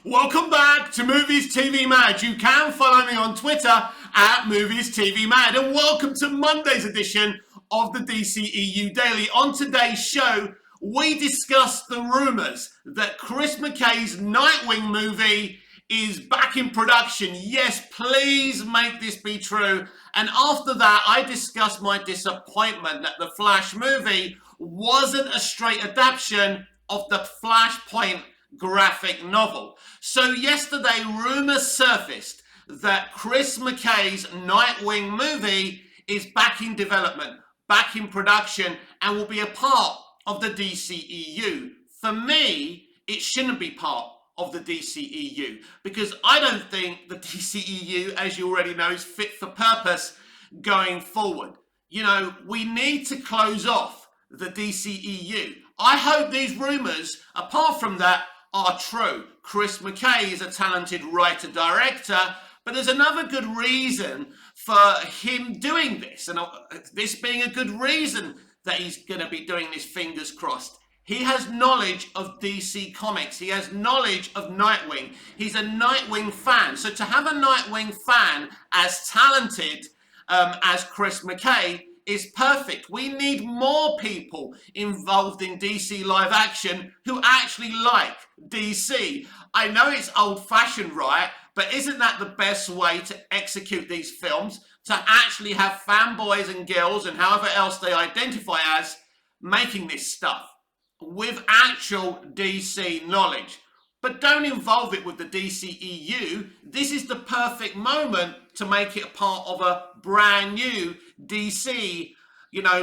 Welcome back to Movies TV Mad. You can follow me on Twitter at Movies TV Mad, and welcome to Monday's edition of the DCEU Daily. On today's show, we discuss the rumours that Chris McKay's Nightwing movie is back in production. Yes, please make this be true. And after that, I discuss my disappointment that the Flash movie wasn't a straight adaptation of the Flashpoint graphic novel. So yesterday, rumours surfaced that Chris McKay's Nightwing movie is back in development, back in production, and will be a part of the DCEU. For me, it shouldn't be part of the DCEU because I don't think the DCEU, as you already know, is fit for purpose going forward. You know, we need to close off the DCEU. I hope these rumours, apart from that, are true. Chris McKay is a talented writer-director, but there's another good reason for him doing this, and this being a good reason that he's going to be doing this, fingers crossed. He has knowledge of DC Comics. He has knowledge of Nightwing. He's a Nightwing fan. So to have a Nightwing fan as talented as Chris McKay is perfect. We need more people involved in DC live action who actually like DC. I know it's old-fashioned, right? But isn't that the best way to execute these films? To actually have fanboys and girls and however else they identify as making this stuff with actual DC knowledge. But don't involve it with the DCEU. This is the perfect moment to make it a part of a brand new DC,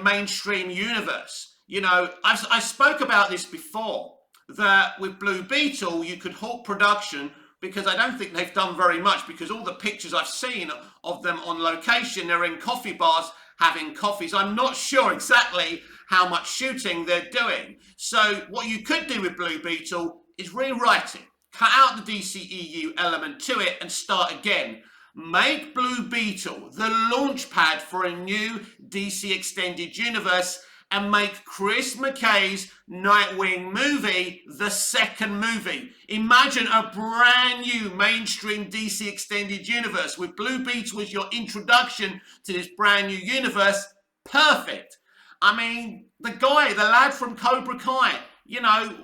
mainstream universe. I spoke about this before, that with Blue Beetle, you could halt production because I don't think they've done very much, because all the pictures I've seen of them on location, they're in coffee bars having coffees. I'm not sure exactly how much shooting they're doing. So what you could do with Blue Beetle is rewrite it, cut out the DCEU element to it and start again. Make Blue Beetle the launch pad for a new DC Extended Universe and make Chris McKay's Nightwing movie the second movie. Imagine a brand new mainstream DC Extended Universe with Blue Beetle as your introduction to this brand new universe. Perfect. I mean, the lad from Cobra Kai,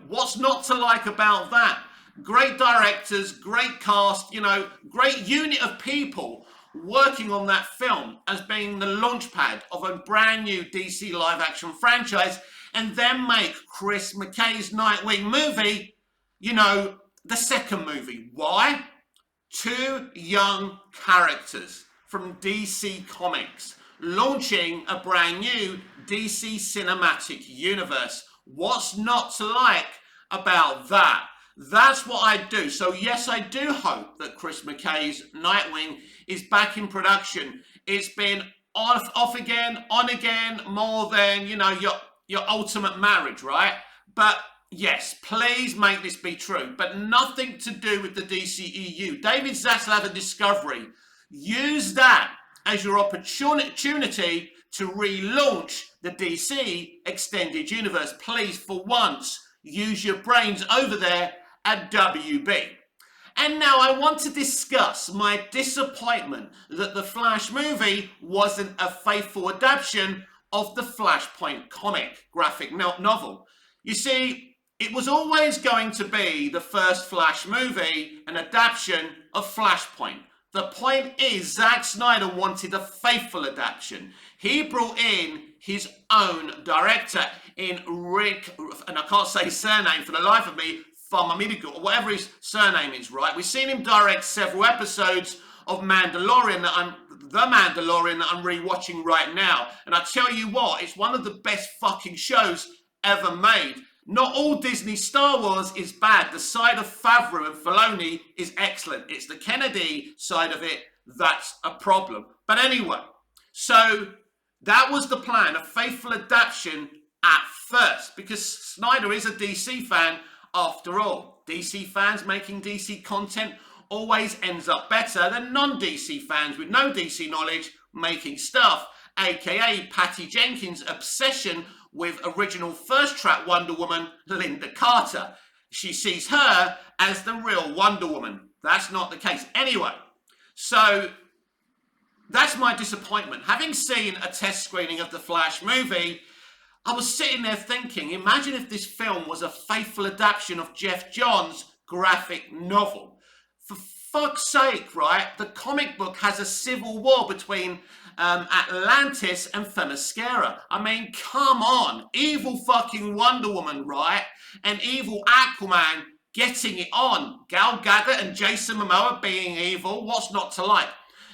what's not to like about that? Great directors, great cast, great unit of people working on that film as being the launchpad of a brand new DC live action franchise, and then make Chris McKay's Nightwing movie, the second movie. Why? Two young characters from DC Comics launching a brand new DC cinematic universe. What's not to like about that? That's what I do. So yes, I do hope that Chris McKay's Nightwing is back in production. It's been off again, on again, more than, your ultimate marriage, right? But yes, please make this be true. But nothing to do with the DCEU. David Zaslav and Discovery, use that as your opportunity to relaunch the DC Extended Universe. Please, for once, use your brains over there at WB. And now I want to discuss my disappointment that the Flash movie wasn't a faithful adaptation of the Flashpoint comic graphic novel. You see, it was always going to be the first Flash movie, an adaptation of Flashpoint. The point is, Zack Snyder wanted a faithful adaptation. He brought in his own director in Rick, and I can't say his surname for the life of me, Famamidigo, or whatever his surname is, right? We've seen him direct several episodes of Mandalorian that I'm rewatching right now. And I tell you what, it's one of the best fucking shows ever made. Not all Disney Star Wars is bad. The side of Favreau and Filoni is excellent. It's the Kennedy side of it that's a problem. But anyway, so that was the plan, a faithful adaptation at first, because Snyder is a DC fan after all. DC fans making DC content always ends up better than non-DC fans with no DC knowledge making stuff, aka Patty Jenkins' obsession with original first track Wonder Woman Linda Carter. she sees her as the real Wonder Woman. That's not the case. Anyway, so that's my disappointment. Having seen a test screening of the Flash movie, I was sitting there thinking, imagine if this film was a faithful adaptation of Jeff Johns' graphic novel. For fuck's sake, right? The comic book has a civil war between Atlantis and Themyscira. I mean, come on. Evil fucking Wonder Woman, right? And evil Aquaman getting it on. Gal Gadot and Jason Momoa being evil. What's not to like?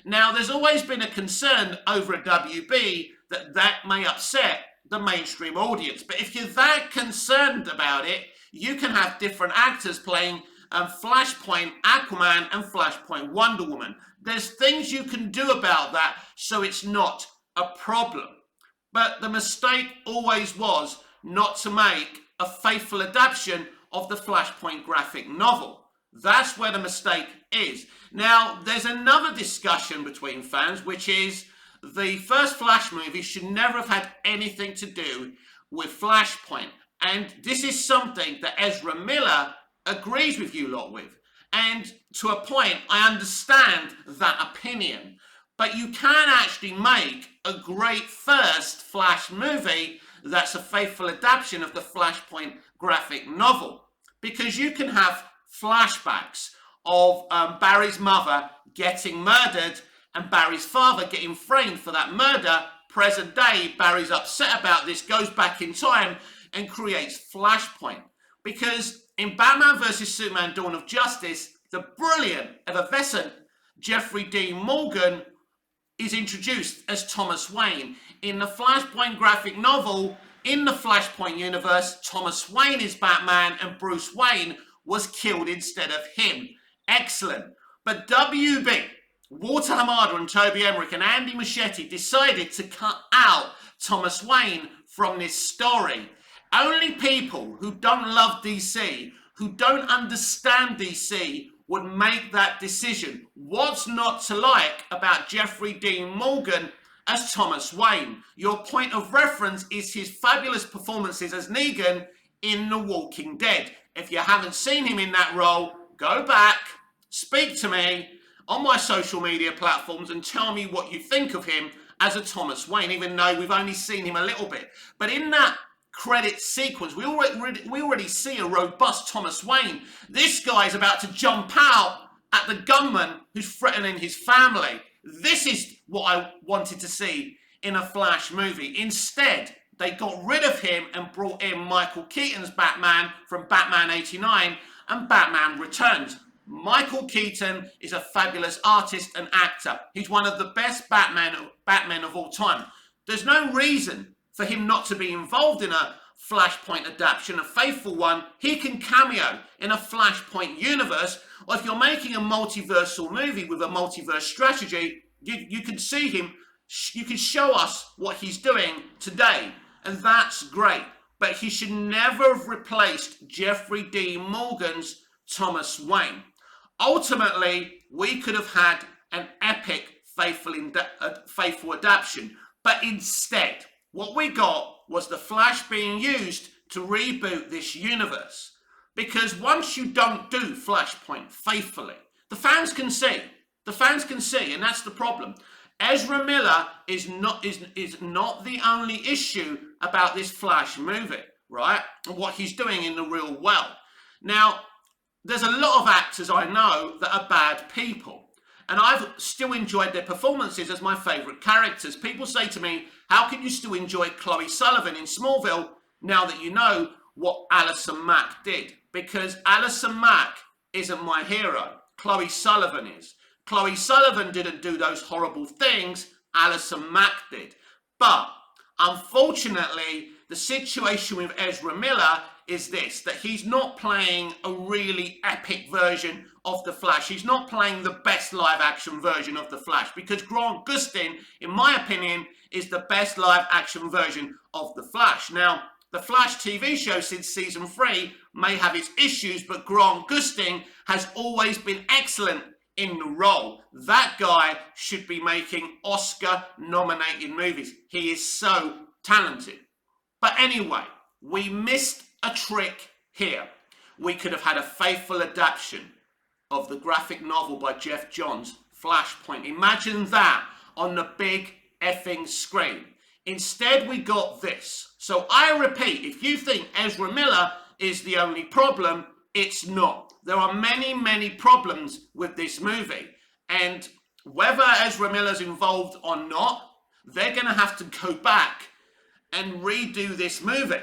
Now, there's always been a concern over a WB that may upset the mainstream audience. But if you're that concerned about it, you can have different actors playing Flashpoint Aquaman and Flashpoint Wonder Woman. There's things you can do about that so it's not a problem. But the mistake always was not to make a faithful adaptation of the Flashpoint graphic novel. That's where the mistake is. Now, there's another discussion between fans, which is the first Flash movie should never have had anything to do with Flashpoint. And this is something that Ezra Miller agrees with you lot with. And to a point, I understand that opinion. But you can actually make a great first Flash movie that's a faithful adaptation of the Flashpoint graphic novel. Because you can have flashbacks of Barry's mother getting murdered and Barry's father getting framed for that murder. Present day, Barry's upset about this, goes back in time and creates Flashpoint. Because in Batman vs. Superman Dawn of Justice, the brilliant, effervescent Jeffrey Dean Morgan is introduced as Thomas Wayne. In the Flashpoint graphic novel, in the Flashpoint universe, Thomas Wayne is Batman and Bruce Wayne was killed instead of him. Excellent. But WB, Walter Hamada and Toby Emmerich and Andy Muschietti decided to cut out Thomas Wayne from this story. Only people who don't love DC, who don't understand DC, would make that decision. What's not to like about Jeffrey Dean Morgan as Thomas Wayne? Your point of reference is his fabulous performances as Negan in The Walking Dead. If you haven't seen him in that role, go back, speak to me on my social media platforms and tell me what you think of him as a Thomas Wayne, even though we've only seen him a little bit. But in that credit sequence, we already see a robust Thomas Wayne. This guy's about to jump out at the gunman who's threatening his family. This is what I wanted to see in a Flash movie. Instead, they got rid of him and brought in Michael Keaton's Batman from Batman 89 and Batman Returns. Michael Keaton is a fabulous artist and actor. He's one of the best Batmen of all time. There's no reason for him not to be involved in a Flashpoint adaptation, a faithful one. He can cameo in a Flashpoint universe, or if you're making a multiversal movie with a multiverse strategy, you can see him, you can show us what he's doing today, and that's great. But he should never have replaced Jeffrey Dean Morgan's Thomas Wayne. Ultimately, we could have had an epic faithful adaptation, but instead, what we got was the Flash being used to reboot this universe. Because once you don't do Flashpoint faithfully, the fans can see, and that's the problem. Ezra Miller is not the only issue about this Flash movie, right? And what he's doing in the real world. Now, there's a lot of actors I know that are bad people. And I've still enjoyed their performances as my favourite characters. People say to me, how can you still enjoy Chloe Sullivan in Smallville now that you know what Alison Mack did? Because Alison Mack isn't my hero. Chloe Sullivan is. Chloe Sullivan didn't do those horrible things. Alison Mack did. But unfortunately, the situation with Ezra Miller is this, that he's not playing a really epic version of The Flash. He's not playing the best live action version of The Flash, because Grant Gustin, in my opinion, is the best live action version of The Flash. Now, The Flash TV show since season 3 may have its issues, but Grant Gustin has always been excellent in the role. That guy should be making Oscar-nominated movies. He is so talented. But anyway, we missed a trick here. we could have had a faithful adaptation of the graphic novel by Jeff Johns, Flashpoint. Imagine that on the big effing screen. Instead, we got this. So I repeat, if you think Ezra Miller is the only problem, it's not. There are many, many problems with this movie. And whether Ezra Miller's involved or not, they're going to have to go back and redo this movie.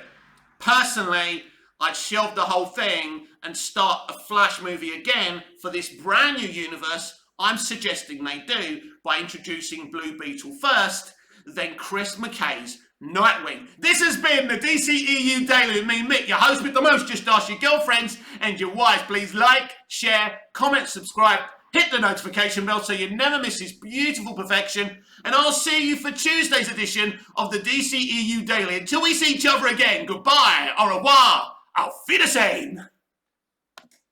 Personally, I'd shelve the whole thing and start a Flash movie again for this brand new universe. I'm suggesting they do by introducing Blue Beetle first, then Chris McKay's Nightwing. This has been the DCEU Daily with me, Mick, your host with the most. Just ask your girlfriends and your wives. Please like, share, comment, subscribe, hit the notification bell so you never miss this beautiful perfection. And I'll see you for Tuesday's edition of the DCEU Daily. Until we see each other again, goodbye, au revoir, auf Wiedersehen.